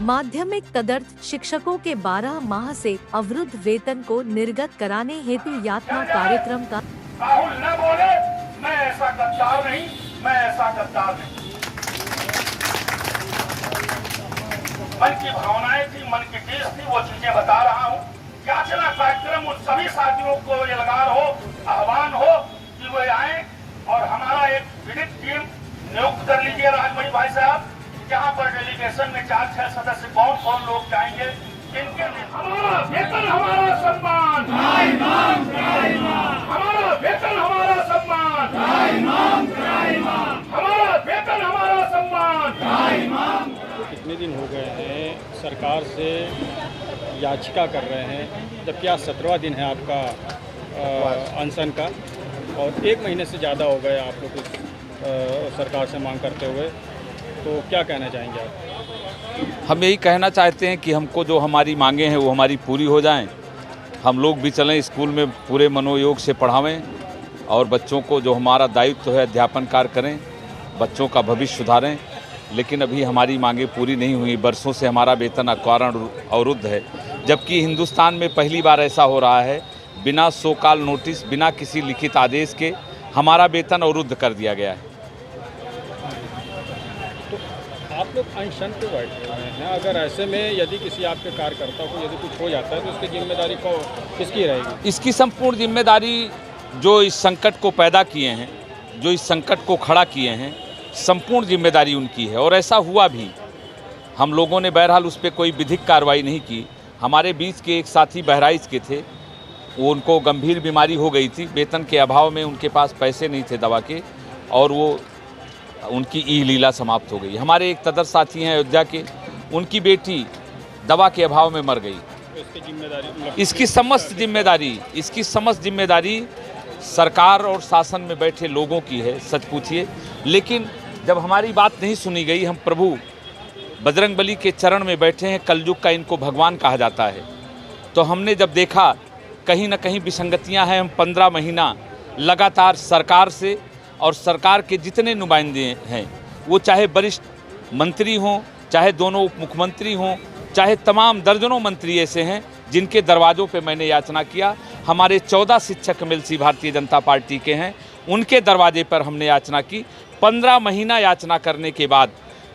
माध्यमिक तदर्थ शिक्षकों के 12 माह से अवरुद्ध वेतन को निर्गत कराने हेतु यातना कार्यक्रम का राहुल न बोले, मैं ऐसा गद्दार नहीं, मैं ऐसा गद्दार नहीं। मन की भावनाएं थी, मन की टेस्ट थी, वो चीजें बता रहा हूँ। याचना कार्यक्रम उन सभी साथियों को ये लगार हो, आह्वान हो कि वो आए और हमारा एक विधिक टीम नियुक्त कर लीजिए राजमणि भाई साहब, जहाँ पर डेलीगेशन में 4-6 सदस्य कौन लोग जाएंगे, इनके हमारा वेतन हमारा सम्मान, हमारा वेतन हमारा सम्मान, हमारा वेतन हमारा सम्मान। कितने दिन हो गए हैं सरकार से याचिका कर रहे हैं, जबकि आज 17वां दिन है आपका अनशन का, और 1 महीने से ज़्यादा हो गए आप लोग सरकार से मांग करते हुए, तो क्या कहना चाहेंगे आप? हम यही कहना चाहते हैं कि हमको जो हमारी मांगे हैं वो हमारी पूरी हो जाएं। हम लोग भी चलें, स्कूल में पूरे मनोयोग से पढ़ावें और बच्चों को जो हमारा दायित्व है अध्यापन कार्य करें, बच्चों का भविष्य सुधारें। लेकिन अभी हमारी मांगे पूरी नहीं हुई। बरसों से हमारा वेतन कारण अवरुद्ध है, जबकि हिंदुस्तान में पहली बार ऐसा हो रहा है, बिना सो कॉल नोटिस, बिना किसी लिखित आदेश के हमारा वेतन अवरुद्ध कर दिया गया है। आप लोग अनशन पे बैठे हुए हैं, अगर ऐसे में यदि किसी आपके कार्यकर्ता को यदि कुछ हो जाता है तो उसकी जिम्मेदारी को किसकी रहेगी? इसकी संपूर्ण जिम्मेदारी जो इस संकट को पैदा किए हैं, जो इस संकट को खड़ा किए हैं, संपूर्ण जिम्मेदारी उनकी है। और ऐसा हुआ भी। हम लोगों ने बहरहाल उस पर कोई विधिक कार्रवाई नहीं की। हमारे बीच के एक साथी बहराइच के थे, वो उनको गंभीर बीमारी हो गई थी, वेतन के अभाव में उनके पास पैसे नहीं थे दवा के, और वो उनकी ई लीला समाप्त हो गई। हमारे एक तदर साथी हैं अयोध्या के, उनकी बेटी दवा के अभाव में मर गई। तो इसकी जिम्मेदारी, इसकी समस्त जिम्मेदारी सरकार और शासन में बैठे लोगों की है, सच पूछिए। लेकिन जब हमारी बात नहीं सुनी गई, हम प्रभु बजरंगबली के चरण में बैठे हैं, कलयुग का इनको भगवान कहा जाता है, तो हमने जब देखा कहीं ना कहीं विसंगतियां हैं, हम 15 महीना लगातार सरकार से और सरकार के जितने नुमाइंदे हैं, वो चाहे वरिष्ठ मंत्री हों, चाहे दोनों उप मुख्यमंत्री हों, चाहे तमाम दर्जनों मंत्री ऐसे हैं जिनके दरवाज़ों पे मैंने याचना किया। हमारे 14 शिक्षक एमएलसी भारतीय जनता पार्टी के हैं, उनके दरवाजे पर हमने याचना की। 15 महीना याचना करने के बाद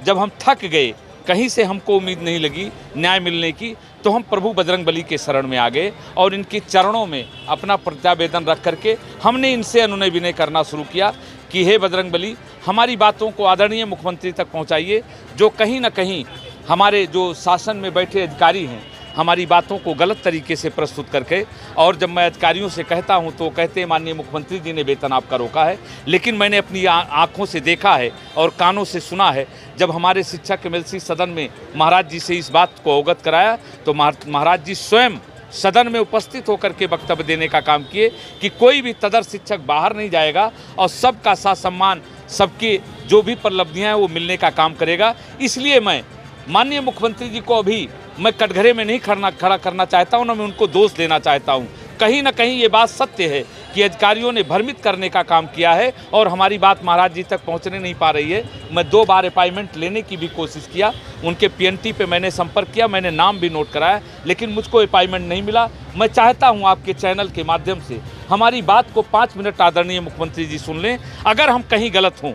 जब हम थक गए, कहीं से हमको उम्मीद नहीं लगी न्याय मिलने की, तो हम प्रभु बजरंगबली के शरण में आ गए और इनके चरणों में अपना प्रत्यावेदन रख करके हमने इनसे अनुनय विनय करना शुरू किया कि हे बजरंगबली, हमारी बातों को आदरणीय मुख्यमंत्री तक पहुंचाइए, जो कहीं ना कहीं हमारे जो शासन में बैठे अधिकारी हैं हमारी बातों को गलत तरीके से प्रस्तुत करके। और जब मैं अधिकारियों से कहता हूं तो कहते हैं माननीय मुख्यमंत्री जी ने वेतन आपका रोका है, लेकिन मैंने अपनी आंखों से देखा है और कानों से सुना है, जब हमारे शिक्षक एमएलसी सदन में महाराज जी से इस बात को अवगत कराया तो महाराज जी स्वयं सदन में उपस्थित होकर के वक्तव्य देने का काम किए कि कोई भी तदर शिक्षक बाहर नहीं जाएगा और सबका साथ सम्मान, सबकी जो भी उपलब्धियाँ हैं वो मिलने का काम करेगा। इसलिए मैं माननीय मुख्यमंत्री जी को अभी मैं कटघरे में नहीं खड़ा करना चाहता हूँ, ना मैं उनको दोष देना चाहता हूँ। कहीं ना कहीं ये बात सत्य है कि अधिकारियों ने भ्रमित करने का काम किया है और हमारी बात महाराज जी तक पहुंचने नहीं पा रही है। मैं 2 बार अपॉइंटमेंट लेने की भी कोशिश किया, उनके पीएनटी पे मैंने संपर्क किया, मैंने नाम भी नोट कराया, लेकिन मुझको अपॉइंटमेंट नहीं मिला। मैं चाहता हूं आपके चैनल के माध्यम से हमारी बात को 5 मिनट आदरणीय मुख्यमंत्री जी सुन लें। अगर हम कहीं गलत हों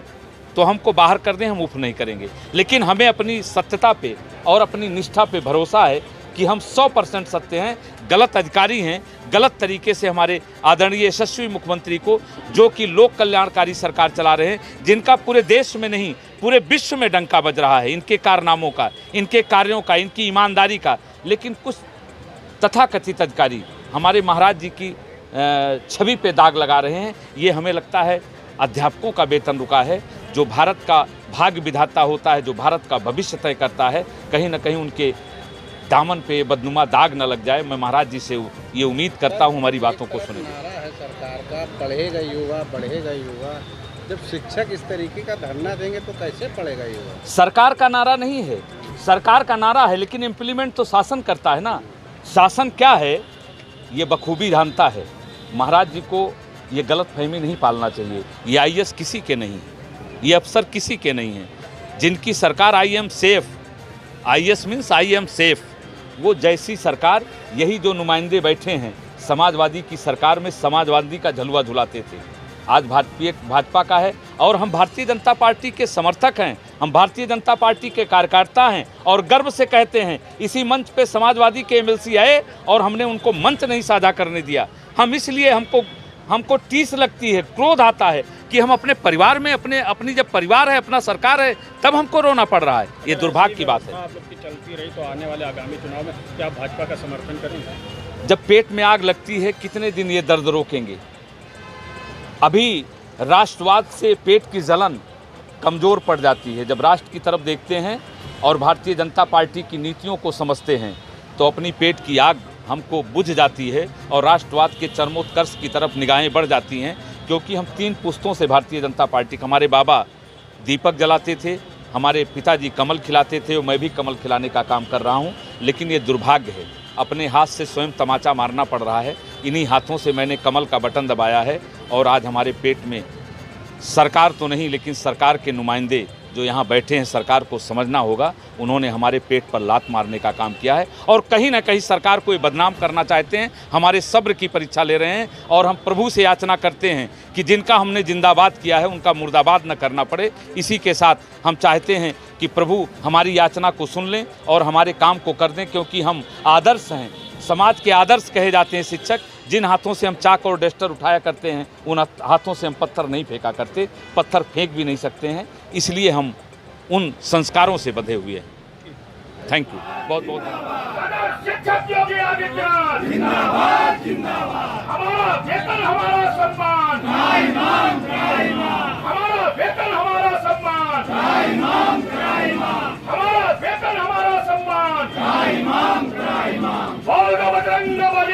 तो हमको बाहर कर दें, हम उफ नहीं करेंगे, लेकिन हमें अपनी सत्यता पे और अपनी निष्ठा पे भरोसा है कि हम 100% सत्य हैं। गलत अधिकारी हैं, गलत तरीके से हमारे आदरणीय यशस्वी मुख्यमंत्री को, जो कि लोक कल्याणकारी सरकार चला रहे हैं, जिनका पूरे देश में नहीं पूरे विश्व में डंका बज रहा है, इनके कारनामों का, इनके कार्यों का, इनकी ईमानदारी का। लेकिन कुछ तथाकथित अधिकारी हमारे महाराज जी की छवि पे दाग लगा रहे हैं। ये हमें लगता है अध्यापकों का वेतन रुका है, जो भारत का भाग्य विधाता होता है, जो भारत का भविष्य तय करता है, कहीं ना कहीं उनके दामन पे बदनुमा दाग न लग जाए। मैं महाराज जी से ये उम्मीद करता हूँ हमारी बातों को सुनेंगे। नारा है सरकार का, पढ़ेगा युवा बढ़ेगा युवा। जब शिक्षक इस तरीके का धरना देंगे तो कैसे पढ़ेगा युवा? सरकार का नारा नहीं है, सरकार का नारा है, लेकिन इम्प्लीमेंट तो शासन करता है ना। शासन क्या है ये बखूबी जानता है। महाराज जी को ये गलत फहमी नहीं पालना चाहिए। ये आईएएस किसी के नहीं, ये अफसर किसी के नहीं हैं। जिनकी सरकार I am safe, IS means I am safe. वो जैसी सरकार, यही जो नुमाइंदे बैठे हैं समाजवादी की सरकार में समाजवादी का झलुआ झुलाते थे, आज भाजपा का है। और हम भारतीय जनता पार्टी के समर्थक हैं, हम भारतीय जनता पार्टी के कार्यकर्ता हैं और गर्व से कहते हैं इसी मंच पे समाजवादी के MLC आए और हमने उनको मंच नहीं साझा करने दिया। हम इसलिए हमको टीस लगती है, क्रोध आता है कि हम अपने परिवार में अपनी जब परिवार है, अपना सरकार है, तब हमको रोना पड़ रहा है। ये दुर्भाग्य की बात है। आप लोग की चलती रही तो आने वाले आगामी चुनाव में क्या आप भाजपा का समर्थन करेंगे? जब पेट में आग लगती है कितने दिन ये दर्द रोकेंगे? अभी राष्ट्रवाद से पेट की जलन कमज़ोर पड़ जाती है। जब राष्ट्र की तरफ देखते हैं और भारतीय जनता पार्टी की नीतियों को समझते हैं तो अपनी पेट की आग हमको बुझ जाती है और राष्ट्रवाद के चरमोत्कर्ष की तरफ निगाहें बढ़ जाती हैं। क्योंकि हम 3 पुश्तों से भारतीय जनता पार्टी, हमारे बाबा दीपक जलाते थे, हमारे पिताजी कमल खिलाते थे और मैं भी कमल खिलाने का काम कर रहा हूँ। लेकिन ये दुर्भाग्य है, अपने हाथ से स्वयं तमाचा मारना पड़ रहा है। इन्हीं हाथों से मैंने कमल का बटन दबाया है और आज हमारे पेट में सरकार तो नहीं, लेकिन सरकार के नुमाइंदे जो यहाँ बैठे हैं, सरकार को समझना होगा, उन्होंने हमारे पेट पर लात मारने का काम किया है और कहीं ना कहीं सरकार को ये बदनाम करना चाहते हैं। हमारे सब्र की परीक्षा ले रहे हैं और हम प्रभु से याचना करते हैं कि जिनका हमने जिंदाबाद किया है उनका मुर्दाबाद न करना पड़े। इसी के साथ हम चाहते हैं कि प्रभु हमारी याचना को सुन लें और हमारे काम को कर दें, क्योंकि हम आदर्श हैं, समाज के आदर्श कहे जाते हैं शिक्षक। जिन हाथों से हम चाक और डस्टर उठाया करते हैं उन हाथों से हम पत्थर नहीं फेंका करते, पत्थर फेंक भी नहीं सकते हैं, इसलिए हम उन संस्कारों से बंधे हुए हैं। थैंक यू, बहुत बहुत धन्यवाद। शिक्षक योगी आदित्यनाथ जिंदाबाद जिंदाबाद। हमारा वेतन हमारा सम्मान, हमारा वेतन हमारा सम्मान, हमारा वेतन हमारा सम्मान। बोल दो बजरंग बली।